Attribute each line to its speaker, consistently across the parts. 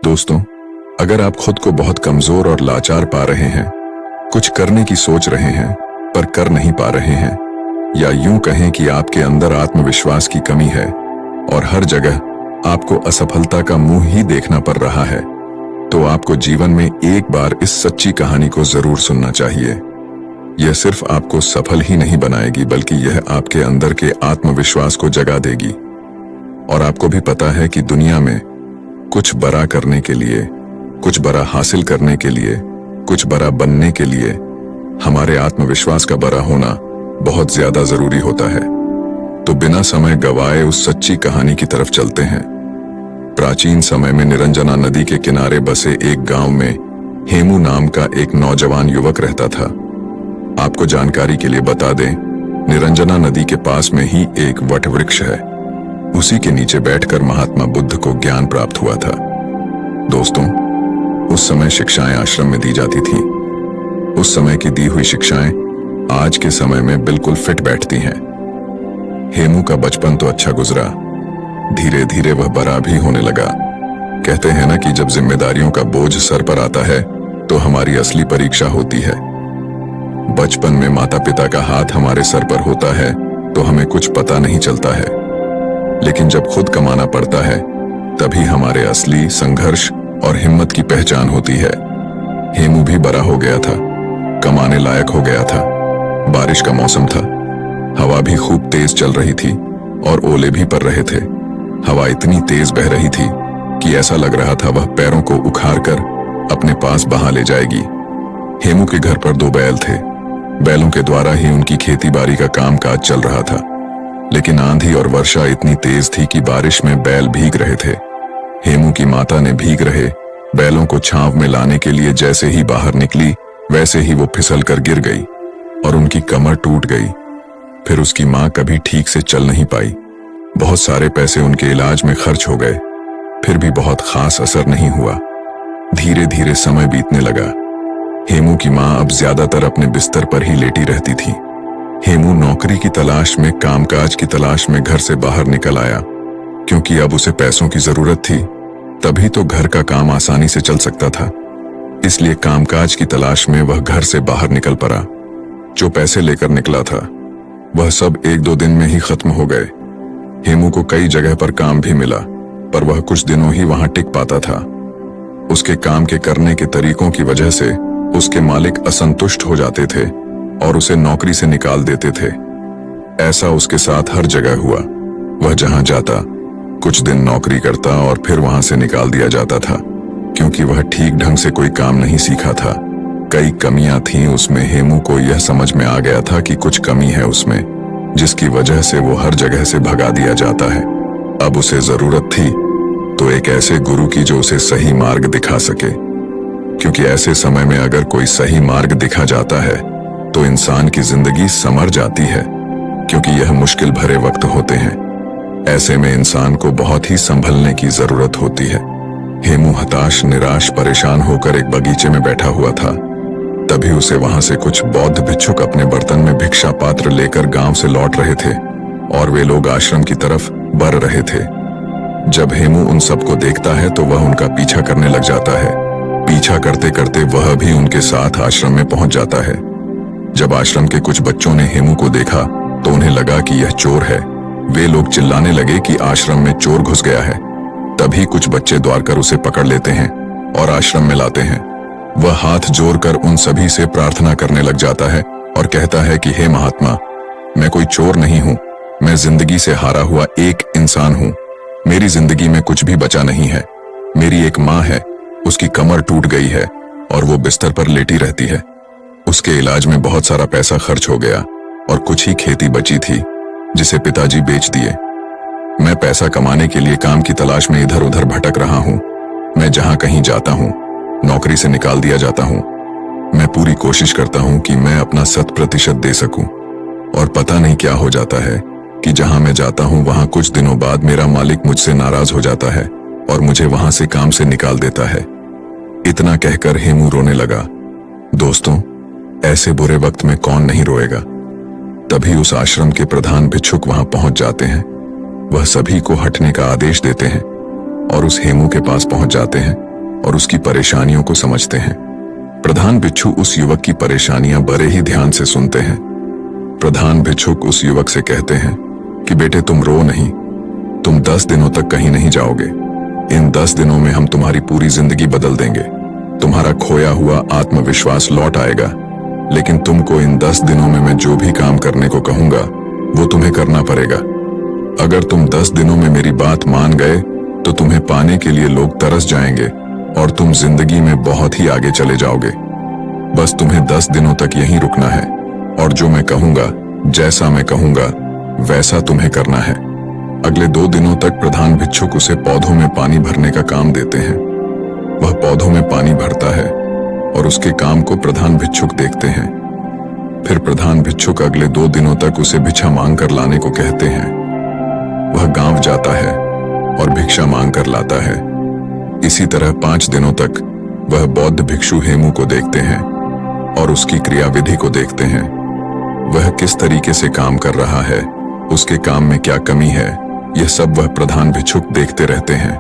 Speaker 1: दोस्तों, अगर आप खुद को बहुत कमजोर और लाचार पा रहे हैं, कुछ करने की सोच रहे हैं पर कर नहीं पा रहे हैं, या यूं कहें कि आपके अंदर आत्मविश्वास की कमी है और हर जगह आपको असफलता का मुंह ही देखना पड़ रहा है, तो आपको जीवन में एक बार इस सच्ची कहानी को जरूर सुनना चाहिए। यह सिर्फ आपको सफल ही नहीं बनाएगी, बल्कि यह आपके अंदर के आत्मविश्वास को जगा देगी। और आपको भी पता है कि दुनिया में कुछ बड़ा करने के लिए, कुछ बड़ा हासिल करने के लिए, कुछ बड़ा बनने के लिए हमारे आत्मविश्वास का बड़ा होना बहुत ज्यादा जरूरी होता है। तो बिना समय गवाए उस सच्ची कहानी की तरफ चलते हैं। प्राचीन समय में निरंजना नदी के किनारे बसे एक गांव में हेमू नाम का एक नौजवान युवक रहता था। आपको जानकारी के लिए बता दें, निरंजना नदी के पास में ही एक वट वृक्ष है। उसी के नीचे बैठकर महात्मा बुद्ध को ज्ञान प्राप्त हुआ था। दोस्तों, उस समय शिक्षाएं आश्रम में दी जाती थीं। उस समय की दी हुई शिक्षाएं आज के समय में बिल्कुल फिट बैठती हैं। हेमू का बचपन तो अच्छा गुजरा, धीरे धीरे वह बड़ा भी होने लगा। कहते हैं ना कि जब जिम्मेदारियों का बोझ सर पर आता है तो हमारी असली परीक्षा होती है। बचपन में माता पिता का हाथ हमारे सर पर होता है तो हमें कुछ पता नहीं चलता है, लेकिन जब खुद कमाना पड़ता है तभी हमारे असली संघर्ष और हिम्मत की पहचान होती है। हेमू भी बड़ा हो गया था, कमाने लायक हो गया था। बारिश का मौसम था, हवा भी खूब तेज चल रही थी और ओले भी पड़ रहे थे। हवा इतनी तेज बह रही थी कि ऐसा लग रहा था वह पैरों को उखाड़कर अपने पास बहा ले जाएगी। हेमू के घर पर 2 बैल थे। बैलों के द्वारा ही उनकी खेती बाड़ी का कामकाज चल रहा था, लेकिन आंधी और वर्षा इतनी तेज थी कि बारिश में बैल भीग रहे थे। हेमू की माता ने भीग रहे बैलों को छांव में लाने के लिए जैसे ही बाहर निकली, वैसे ही वो फिसल कर गिर गई और उनकी कमर टूट गई। फिर उसकी मां कभी ठीक से चल नहीं पाई। बहुत सारे पैसे उनके इलाज में खर्च हो गए, फिर भी बहुत खास असर नहीं हुआ। धीरे धीरे समय बीतने लगा। हेमू की मां अब ज्यादातर अपने बिस्तर पर ही लेटी रहती थी। हेमू नौकरी की तलाश में, कामकाज की तलाश में घर से बाहर निकल आया, क्योंकि अब उसे पैसों की जरूरत थी। तभी तो घर का काम आसानी से चल सकता था। इसलिए कामकाज की तलाश में वह घर से बाहर निकल पड़ा। जो पैसे लेकर निकला था वह सब 1-2 दिन में ही खत्म हो गए। हेमू को कई जगह पर काम भी मिला, पर वह कुछ दिनों ही वहां टिक पाता था। उसके काम के करने के तरीकों की वजह से उसके मालिक असंतुष्ट हो जाते थे और उसे नौकरी से निकाल देते थे। ऐसा उसके साथ हर जगह हुआ। वह जहां जाता कुछ दिन नौकरी करता और फिर वहां से निकाल दिया जाता था, क्योंकि वह ठीक ढंग से कोई काम नहीं सीखा था। कई कमियां थीं उसमें। हेमू को यह समझ में आ गया था कि कुछ कमी है उसमें, जिसकी वजह से वो हर जगह से भगा दिया जाता है। अब उसे जरूरत थी तो एक ऐसे गुरु की जो उसे सही मार्ग दिखा सके, क्योंकि ऐसे समय में अगर कोई सही मार्ग दिखा जाता है तो इंसान की जिंदगी संवर जाती है, क्योंकि यह मुश्किल भरे वक्त होते हैं। ऐसे में इंसान को बहुत ही संभलने की जरूरत होती है। हेमू हताश, निराश, परेशान होकर एक बगीचे में बैठा हुआ था। तभी उसे वहां से कुछ बौद्ध भिक्षुक अपने बर्तन में भिक्षा पात्र लेकर गांव से लौट रहे थे और वे लोग आश्रम की तरफ बढ़ रहे थे। जब हेमू उन सबको देखता है तो वह उनका पीछा करने लग जाता है। पीछा करते करते वह भी उनके साथ आश्रम में पहुंच जाता है। जब आश्रम के कुछ बच्चों ने हेमू को देखा तो उन्हें लगा कि यह चोर है। वे लोग चिल्लाने लगे कि आश्रम में चोर घुस गया है। तभी कुछ बच्चे दौड़ कर उसे पकड़ लेते हैं और आश्रम में लाते हैं। वह हाथ जोड़कर उन सभी से प्रार्थना करने लग जाता है और कहता है कि हे महात्मा, मैं कोई चोर नहीं हूं। मैं जिंदगी से हारा हुआ एक इंसान हूं। मेरी जिंदगी में कुछ भी बचा नहीं है। मेरी एक माँ है, उसकी कमर टूट गई है और वो बिस्तर पर लेटी रहती है। उसके इलाज में बहुत सारा पैसा खर्च हो गया और कुछ ही खेती बची थी जिसे पिताजी बेच दिए। मैं पैसा कमाने के लिए काम की तलाश में इधर उधर भटक रहा हूं। मैं जहां कहीं जाता हूं, नौकरी से निकाल दिया जाता हूं। मैं पूरी कोशिश करता हूं कि मैं अपना 100% दे सकूं, और पता नहीं क्या हो जाता है कि जहां मैं जाता हूं वहां कुछ दिनों बाद मेरा मालिक मुझसे नाराज हो जाता है और मुझे वहां से काम से निकाल देता है। इतना कहकर हेमू रोने लगा। दोस्तों, ऐसे बुरे वक्त में कौन नहीं रोएगा। तभी उस आश्रम के प्रधान भिक्षुक वहां पहुंच जाते हैं। वह सभी को हटने का आदेश देते हैं और उस हेमू के पास पहुंच जाते हैं और उसकी परेशानियों को समझते हैं। प्रधान भिक्षु उस युवक की परेशानियां बड़े ही ध्यान से सुनते हैं। प्रधान भिक्षुक उस युवक से कहते हैं कि बेटे तुम रो नहीं, तुम 10 दिनों तक कहीं नहीं जाओगे। इन 10 दिनों में हम तुम्हारी पूरी जिंदगी बदल देंगे। तुम्हारा खोया हुआ आत्मविश्वास लौट आएगा। लेकिन तुमको इन 10 दिनों में मैं जो भी काम करने को कहूंगा वो तुम्हें करना पड़ेगा। अगर तुम 10 दिनों में मेरी बात मान गए तो तुम्हें पाने के लिए लोग तरस जाएंगे और तुम जिंदगी में बहुत ही आगे चले जाओगे। बस तुम्हें 10 दिनों तक यहीं रुकना है और जो मैं कहूंगा, जैसा मैं कहूंगा वैसा तुम्हें करना है। अगले 2 दिनों तक प्रधान भिक्षुक उसे पौधों में पानी भरने का काम देते हैं। वह पौधों में पानी भरता है और उसके काम को प्रधान भिक्षुक देखते हैं। फिर प्रधान भिक्षुक अगले 2 दिनों तक उसे भिक्षा मांग कर लाने को कहते हैं। वह गांव जाता है और भिक्षा मांग कर लाता है। इसी तरह 5 दिनों तक वह बौद्ध भिक्षु हेमू को देखते हैं और उसकी क्रियाविधि को देखते हैं। वह किस तरीके से काम कर रहा है, उसके काम में क्या कमी है, यह सब वह प्रधान भिक्षुक देखते रहते हैं।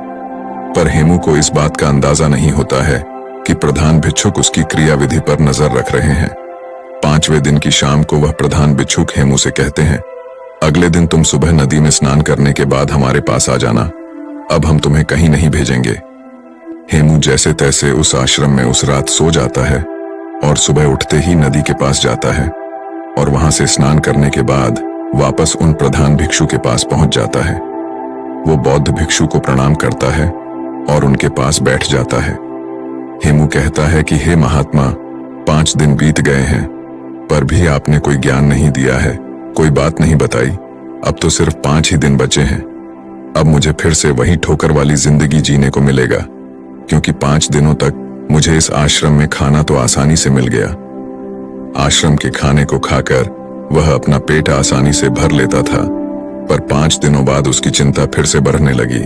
Speaker 1: पर हेमू को इस बात का अंदाजा नहीं होता है कि प्रधान भिक्षुक उसकी क्रियाविधि पर नजर रख रहे हैं। 5वें दिन की शाम को वह प्रधान भिक्षुक हेमू से कहते हैं, अगले दिन तुम सुबह नदी में स्नान करने के बाद हमारे पास आ जाना। अब हम तुम्हें कहीं नहीं भेजेंगे। हेमू जैसे तैसे उस आश्रम में उस रात सो जाता है और सुबह उठते ही नदी के पास जाता है और वहां से स्नान करने के बाद वापस उन प्रधान भिक्षु के पास पहुंच जाता है। वो बौद्ध भिक्षु को प्रणाम करता है और उनके पास बैठ जाता है। हेमू कहता है कि हे महात्मा, 5 दिन बीत गए हैं पर भी आपने कोई ज्ञान नहीं दिया है, कोई बात नहीं बताई। अब तो सिर्फ 5 ही दिन बचे हैं। अब मुझे फिर से वही ठोकर वाली जिंदगी जीने को मिलेगा, क्योंकि 5 दिनों तक मुझे इस आश्रम में खाना तो आसानी से मिल गया। आश्रम के खाने को खाकर वह अपना पेट आसानी से भर लेता था, पर 5 दिनों बाद उसकी चिंता फिर से बढ़ने लगी।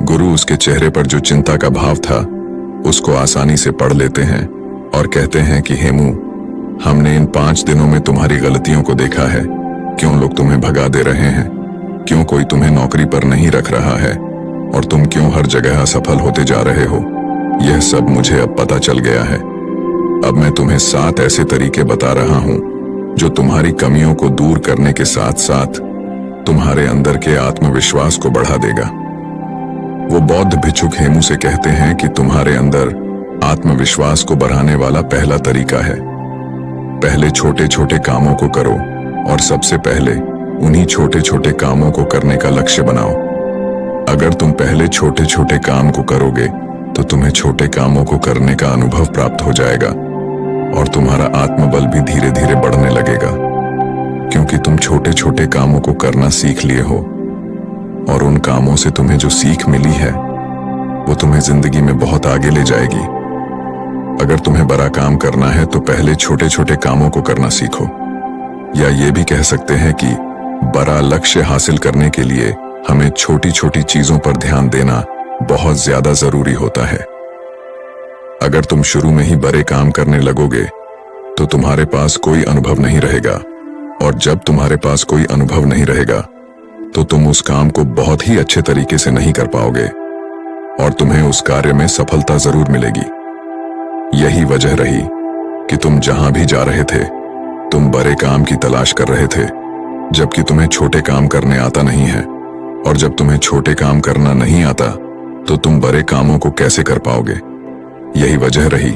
Speaker 1: गुरु उसके चेहरे पर जो चिंता का भाव था उसको आसानी से पढ़ लेते हैं और कहते हैं कि हेमू, हमने इन 5 दिनों में तुम्हारी गलतियों को देखा है। क्यों लोग तुम्हें भगा दे रहे हैं, क्यों कोई तुम्हें नौकरी पर नहीं रख रहा है और तुम क्यों हर जगह असफल होते जा रहे हो, यह सब मुझे अब पता चल गया है। अब मैं तुम्हें 7 ऐसे तरीके बता रहा हूं जो तुम्हारी कमियों को दूर करने के साथ साथ तुम्हारे अंदर के आत्मविश्वास को बढ़ा देगा। वो बौद्ध भिक्षुक हेमू से कहते हैं कि तुम्हारे अंदर आत्मविश्वास को बढ़ाने वाला पहला तरीका है, पहले छोटे छोटे कामों को करो और सबसे पहले उन्हीं छोटे छोटे कामों को करने का लक्ष्य बनाओ। अगर तुम पहले छोटे छोटे काम को करोगे तो तुम्हें छोटे कामों को करने का अनुभव प्राप्त हो जाएगा और तुम्हारा आत्मबल भी धीरे धीरे बढ़ने लगेगा, क्योंकि तुम छोटे छोटे कामों को करना सीख लिए हो और उन कामों से तुम्हें जो सीख मिली है वो तुम्हें जिंदगी में बहुत आगे ले जाएगी। अगर तुम्हें बड़ा काम करना है तो पहले छोटे छोटे कामों को करना सीखो, या ये भी कह सकते हैं कि बड़ा लक्ष्य हासिल करने के लिए हमें छोटी छोटी चीजों पर ध्यान देना बहुत ज्यादा जरूरी होता है। अगर तुम शुरू में ही बड़े काम करने लगोगे तो तुम्हारे पास कोई अनुभव नहीं रहेगा, और जब तुम्हारे पास कोई अनुभव नहीं रहेगा तो तुम उस काम को बहुत ही अच्छे तरीके से नहीं कर पाओगे और तुम्हें उस कार्य में सफलता जरूर मिलेगी। यही वजह रही कि तुम जहां भी जा रहे थे तुम बड़े काम की तलाश कर रहे थे, जबकि तुम्हें छोटे काम करने आता नहीं है, और जब तुम्हें छोटे काम करना नहीं आता तो तुम बड़े कामों को कैसे कर पाओगे। यही वजह रही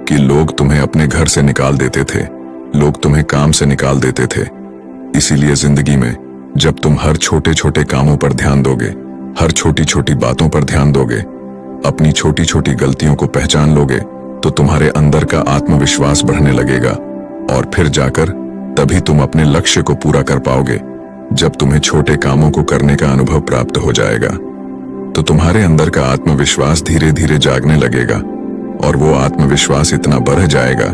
Speaker 1: कि लोग तुम्हें अपने घर से निकाल देते थे, लोग तुम्हें काम से निकाल देते थे। इसीलिए जिंदगी में जब तुम हर छोटे छोटे कामों पर ध्यान दोगे, हर छोटी छोटी बातों पर ध्यान दोगे, अपनी छोटी छोटी गलतियों को पहचान लोगे, तो तुम्हारे अंदर का आत्मविश्वास बढ़ने लगेगा और फिर जाकर तभी तुम अपने लक्ष्य को पूरा कर पाओगे। जब तुम्हें छोटे कामों को करने का अनुभव प्राप्त हो जाएगा तो तुम्हारे अंदर का आत्मविश्वास धीरे धीरे जागने लगेगा और वो आत्मविश्वास इतना बढ़ जाएगा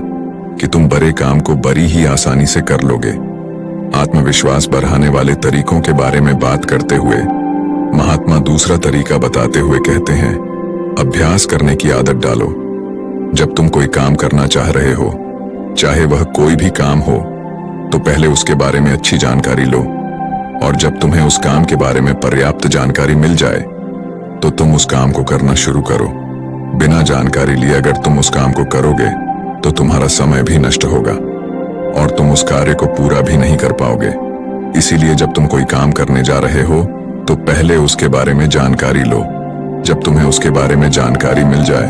Speaker 1: कि तुम बड़े काम को बड़ी ही आसानी से कर लोगे। आत्मविश्वास बढ़ाने वाले तरीकों के बारे में बात करते हुए महात्मा दूसरा तरीका बताते हुए कहते हैं, अभ्यास करने की आदत डालो। जब तुम कोई काम करना चाह रहे हो, चाहे वह कोई भी काम हो, तो पहले उसके बारे में अच्छी जानकारी लो, और जब तुम्हें उस काम के बारे में पर्याप्त जानकारी मिल जाए तो तुम उस काम को करना शुरू करो। बिना जानकारी लिए अगर तुम उस काम को करोगे तो तुम्हारा समय भी नष्ट होगा और तुम उस कार्य को पूरा भी नहीं कर पाओगे। इसीलिए जब तुम कोई काम करने जा रहे हो तो पहले उसके बारे में जानकारी लो। जब तुम्हें उसके बारे में जानकारी मिल जाए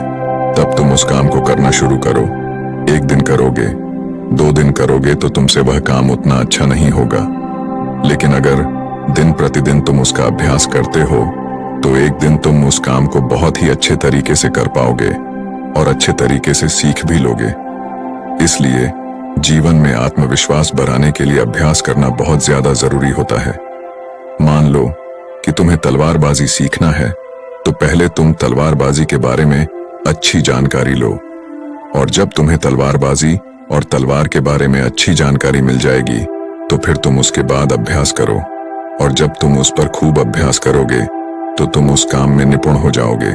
Speaker 1: तब तुम उस काम को करना शुरू करो। 1 दिन करोगे, 2 दिन करोगे तो तुमसे वह काम उतना अच्छा नहीं होगा, लेकिन अगर दिन प्रतिदिन तुम उसका अभ्यास करते हो तो एक दिन तुम उस काम को बहुत ही अच्छे तरीके से कर पाओगे और अच्छे तरीके से सीख भी लोगे। इसलिए जीवन में आत्मविश्वास बढ़ाने के लिए अभ्यास करना बहुत ज्यादा जरूरी होता है। मान लो कि तुम्हें तलवारबाजी सीखना है तो पहले तुम तलवारबाजी के बारे में अच्छी जानकारी लो, और जब तुम्हें तलवारबाजी और तलवार के बारे में अच्छी जानकारी मिल जाएगी तो फिर तुम उसके बाद अभ्यास करो, और जब तुम उस पर खूब अभ्यास करोगे तो तुम उस काम में निपुण हो जाओगे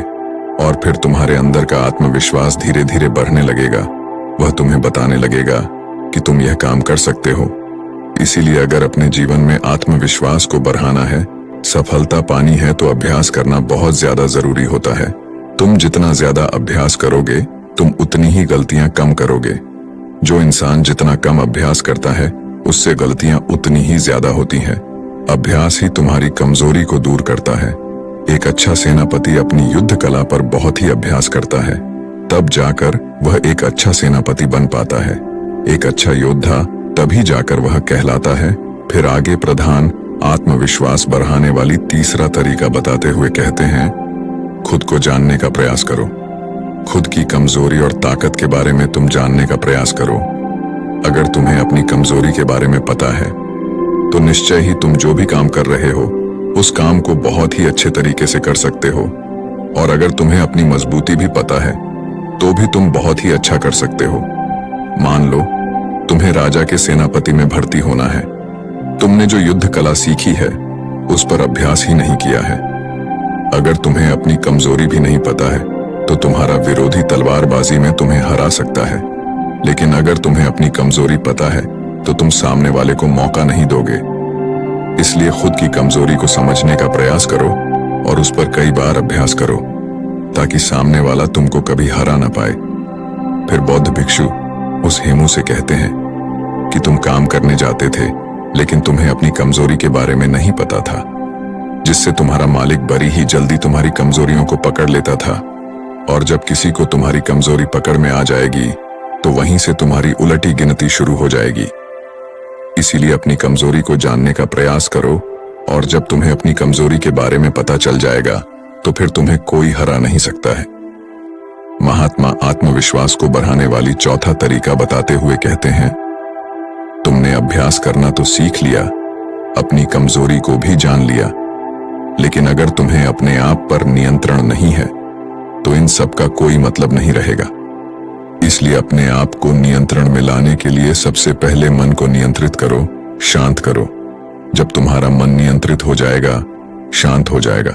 Speaker 1: और फिर तुम्हारे अंदर का आत्मविश्वास धीरे धीरे बढ़ने लगेगा। वह तुम्हें बताने लगेगा कि तुम यह काम कर सकते हो। इसीलिए अगर अपने जीवन में आत्मविश्वास को बढ़ाना है, सफलता पानी है, तो अभ्यास करना बहुत ज्यादा जरूरी होता है। तुम जितना ज्यादा अभ्यास करोगे तुम उतनी ही गलतियां कम करोगे। जो इंसान जितना कम अभ्यास करता है उससे गलतियां उतनी ही ज्यादा होती हैं। अभ्यास ही तुम्हारी कमजोरी को दूर करता है। एक अच्छा सेनापति अपनी युद्ध कला पर बहुत ही अभ्यास करता है, तब जाकर वह एक अच्छा सेनापति बन पाता है। एक अच्छा योद्धा तभी जाकर वह कहलाता है। फिर आगे प्रधान आत्मविश्वास बढ़ाने वाली तीसरा तरीका बताते हुए कहते हैं, खुद को जानने का प्रयास करो। खुद की कमजोरी और ताकत के बारे में तुम जानने का प्रयास करो। अगर तुम्हें अपनी कमजोरी के बारे में पता है तो निश्चय ही तुम जो भी काम कर रहे हो उस काम को बहुत ही अच्छे तरीके से कर सकते हो, और अगर तुम्हें अपनी मजबूती भी पता है तो भी तुम बहुत ही अच्छा कर सकते हो। मान लो तुम्हें राजा के सेनापति में भर्ती होना है। तुमने जो युद्ध कला सीखी है उस पर अभ्यास ही नहीं किया है। अगर तुम्हें अपनी कमजोरी भी नहीं पता है तो तुम्हारा विरोधी तलवारबाजी में तुम्हें हरा सकता है, लेकिन अगर तुम्हें अपनी कमजोरी पता है तो तुम सामने वाले को मौका नहीं दोगे। इसलिए खुद की कमजोरी को समझने का प्रयास करो और उस पर कई बार अभ्यास करो ताकि सामने वाला तुमको कभी हरा ना पाए। फिर बौद्ध भिक्षु उस हेमू से कहते हैं कि तुम काम करने जाते थे लेकिन तुम्हें अपनी कमजोरी के बारे में नहीं पता था, जिससे तुम्हारा मालिक बड़ी ही जल्दी तुम्हारी कमजोरियों को पकड़ लेता था, और जब किसी को तुम्हारी कमजोरी पकड़ में आ जाएगी तो वहीं से तुम्हारी उलटी गिनती शुरू हो जाएगी। इसीलिए अपनी कमजोरी को जानने का प्रयास करो, और जब तुम्हें अपनी कमजोरी के बारे में पता चल जाएगा तो फिर तुम्हें कोई हरा नहीं सकता है। महात्मा आत्मविश्वास को बढ़ाने वाली चौथा तरीका बताते हुए कहते हैं, तुमने अभ्यास करना तो सीख लिया, अपनी कमजोरी को भी जान लिया, लेकिन अगर तुम्हें अपने आप पर नियंत्रण नहीं है तो इन सब का कोई मतलब नहीं रहेगा। इसलिए अपने आप को नियंत्रण में लाने के लिए सबसे पहले मन को नियंत्रित करो, शांत करो। जब तुम्हारा मन नियंत्रित हो जाएगा, शांत हो जाएगा,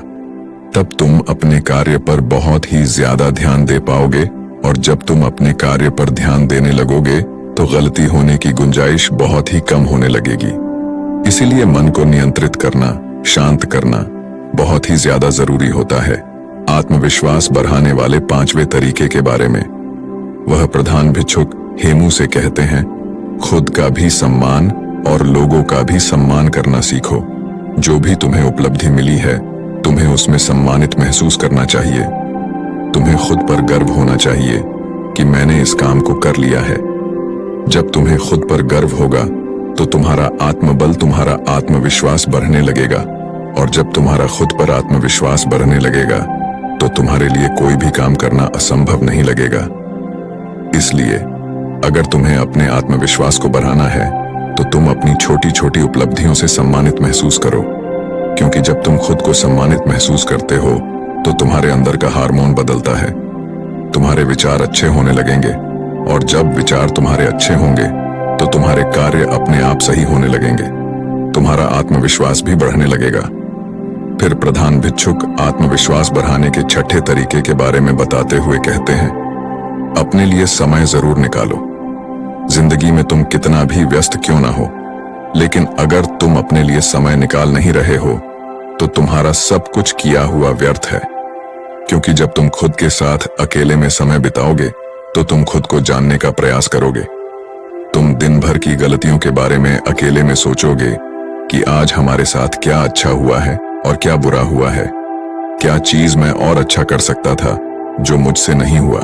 Speaker 1: तब तुम अपने कार्य पर बहुत ही ज्यादा ध्यान दे पाओगे, और जब तुम अपने कार्य पर ध्यान देने लगोगे तो गलती होने की गुंजाइश बहुत ही कम होने लगेगी। इसीलिए मन को नियंत्रित करना, शांत करना बहुत ही ज्यादा जरूरी होता है। आत्मविश्वास बढ़ाने वाले 5वें तरीके के बारे में वह प्रधान भिक्षुक हेमू से कहते हैं, खुद का भी सम्मान और लोगों का भी सम्मान करना सीखो। जो भी तुम्हें उपलब्धि मिली है तुम्हें उसमें सम्मानित महसूस करना चाहिए। तुम्हें खुद पर गर्व होना चाहिए कि मैंने इस काम को कर लिया है। जब तुम्हें खुद पर गर्व होगा तो तुम्हारा आत्मबल, तुम्हारा आत्मविश्वास बढ़ने लगेगा, और जब तुम्हारा खुद पर आत्मविश्वास बढ़ने लगेगा तो तुम्हारे लिए कोई भी काम करना असंभव नहीं लगेगा। इसलिए अगर तुम्हें अपने आत्मविश्वास को बढ़ाना है तो तुम अपनी छोटी छोटी उपलब्धियों से सम्मानित महसूस करो, क्योंकि जब तुम खुद को सम्मानित महसूस करते हो तो तुम्हारे अंदर का हार्मोन बदलता है। तुम्हारे विचार अच्छे होने लगेंगे, और जब विचार तुम्हारे अच्छे होंगे तो तुम्हारे कार्य अपने आप सही होने लगेंगे। तुम्हारा आत्मविश्वास भी बढ़ने लगेगा। फिर प्रधान भिक्षुक आत्मविश्वास बढ़ाने के 6ठे तरीके के बारे में बताते हुए कहते हैं, अपने लिए समय जरूर निकालो। जिंदगी में तुम कितना भी व्यस्त क्यों ना हो, लेकिन अगर तुम अपने लिए समय निकाल नहीं रहे हो तो तुम्हारा सब कुछ किया हुआ व्यर्थ है। क्योंकि जब तुम खुद के साथ अकेले में समय बिताओगे तो तुम खुद को जानने का प्रयास करोगे। तुम दिन भर की गलतियों के बारे में अकेले में सोचोगे कि आज हमारे साथ क्या अच्छा हुआ है और क्या बुरा हुआ है, क्या चीज मैं और अच्छा कर सकता था जो मुझसे नहीं हुआ।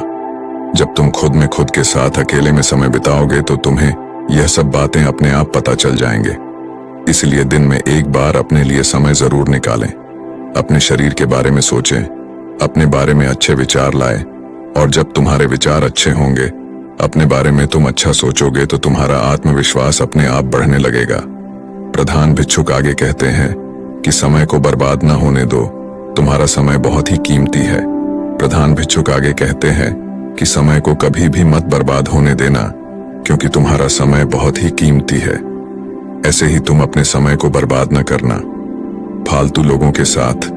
Speaker 1: जब तुम खुद में खुद के साथ अकेले में समय बिताओगे तो तुम्हें यह सब बातें अपने आप पता चल जाएंगे। इसलिए दिन में एक बार अपने लिए समय जरूर निकालें। अपने शरीर के बारे में सोचें, अपने बारे में अच्छे विचार लाएं, और जब तुम्हारे विचार अच्छे होंगे, अपने बारे में तुम अच्छा सोचोगे तो तुम्हारा आत्मविश्वास अपने आप बढ़ने लगेगा। प्रधान भिक्षुक आगे कहते हैं कि समय को बर्बाद न होने दो, तुम्हारा समय बहुत ही कीमती है। प्रधान भिक्षुक आगे कहते हैं कि समय को कभी भी मत बर्बाद होने देना, क्योंकि तुम्हारा समय बहुत ही कीमती है। ऐसे ही तुम अपने समय को बर्बाद न करना। फालतू लोगों के साथ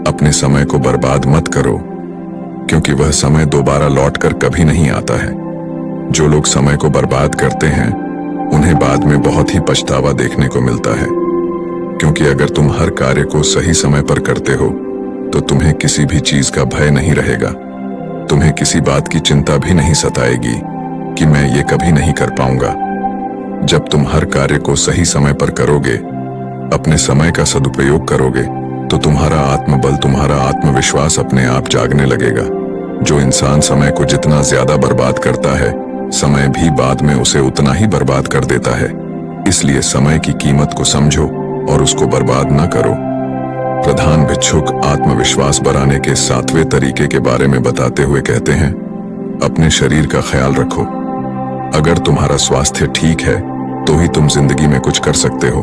Speaker 1: अपने समय को बर्बाद मत करो, क्योंकि वह समय दोबारा लौटकर कभी नहीं आता है। जो लोग समय को बर्बाद करते हैं उन्हें बाद में बहुत ही पछतावा देखने को मिलता है, क्योंकि अगर तुम हर कार्य को सही समय पर करते हो तो तुम्हें किसी भी चीज का भय नहीं रहेगा। तुम्हें किसी बात की चिंता भी नहीं सताएगी कि मैं ये कभी नहीं कर पाऊंगा। जब तुम हर कार्य को सही समय पर करोगे, अपने समय का सदुपयोग करोगे, तो तुम्हारा आत्मबल, तुम्हारा आत्मविश्वास अपने आप जागने लगेगा। जो इंसान समय को जितना ज्यादा बर्बाद करता है, समय भी बाद में उसे उतना ही बर्बाद कर देता है। इसलिए समय की कीमत को समझो और उसको बर्बाद ना करो। प्रधान भिक्षुक आत्मविश्वास बढ़ाने के 7वें तरीके के बारे में बताते हुए कहते हैं, अपने शरीर का ख्याल रखो। अगर तुम्हारा स्वास्थ्य ठीक है तो ही तुम जिंदगी में कुछ कर सकते हो।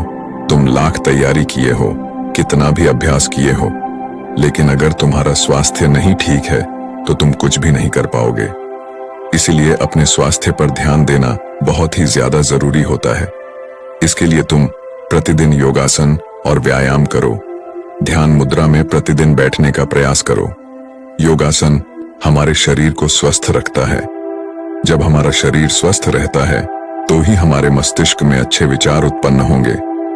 Speaker 1: तुम लाख तैयारी किए हो, कितना भी अभ्यास किए हो, लेकिन अगर तुम्हारा स्वास्थ्य नहीं ठीक है तो तुम कुछ भी नहीं कर पाओगे। इसीलिए अपने स्वास्थ्य पर ध्यान देना बहुत ही ज्यादा जरूरी होता है। इसके लिए तुम प्रतिदिन योगासन और व्यायाम करो। ध्यान मुद्रा में प्रतिदिन बैठने का प्रयास करो। योगासन हमारे शरीर को स्वस्थ रखता है। जब हमारा शरीर स्वस्थ रहता है तो ही हमारे मस्तिष्क में अच्छे विचार उत्पन्न होंगे,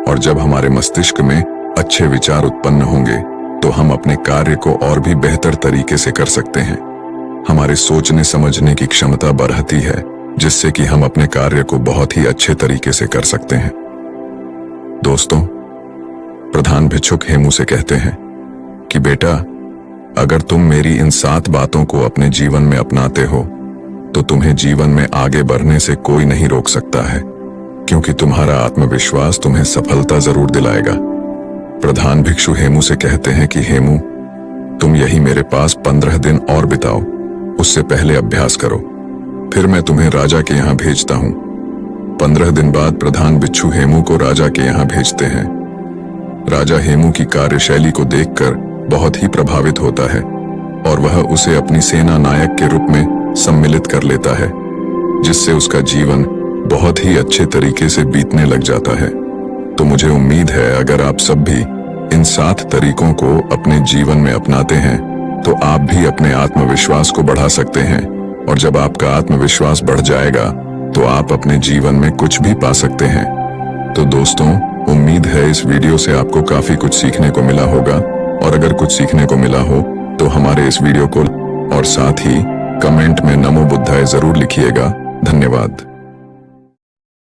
Speaker 1: और जब हमारे मस्तिष्क में अच्छे विचार उत्पन्न होंगे तो हम अपने कार्य को और भी बेहतर तरीके से कर सकते हैं। हमारे सोचने समझने की क्षमता बढ़ती है, जिससे कि हम अपने कार्य को बहुत ही अच्छे तरीके से कर सकते हैं। दोस्तों, प्रधान भिक्षुक हेमू से कहते हैं कि बेटा, अगर तुम मेरी इन 7 बातों को अपने जीवन में अपनाते हो तो तुम्हें जीवन में आगे बढ़ने से कोई नहीं रोक सकता है, क्योंकि तुम्हारा आत्मविश्वास तुम्हें सफलता जरूर दिलाएगा। प्रधान भिक्षु हेमू से कहते हैं कि हेमू, तुम यही मेरे पास 15 दिन और बिताओ, उससे पहले अभ्यास करो, फिर मैं तुम्हें राजा के यहाँ भेजता हूँ। 15 दिन बाद प्रधान भिक्षु हेमू को राजा के यहाँ भेजते हैं। राजा हेमू की कार्यशैली को देखकर बहुत ही प्रभावित होता है और वह उसे अपनी सेना नायक के रूप में सम्मिलित कर लेता है, जिससे उसका जीवन बहुत ही अच्छे तरीके से बीतने लग जाता है। तो मुझे उम्मीद है अगर आप सब भी इन 7 तरीकों को अपने जीवन में अपनाते हैं तो आप भी अपने आत्मविश्वास को बढ़ा सकते हैं, और जब आपका आत्मविश्वास बढ़ जाएगा तो आप अपने जीवन में कुछ भी पा सकते हैं। तो दोस्तों, उम्मीद है इस वीडियो से आपको काफी कुछ सीखने को मिला होगा, और अगर कुछ सीखने को मिला हो तो हमारे इस वीडियो को और साथ ही कमेंट में नमो बुद्धाय जरूर लिखिएगा। धन्यवाद।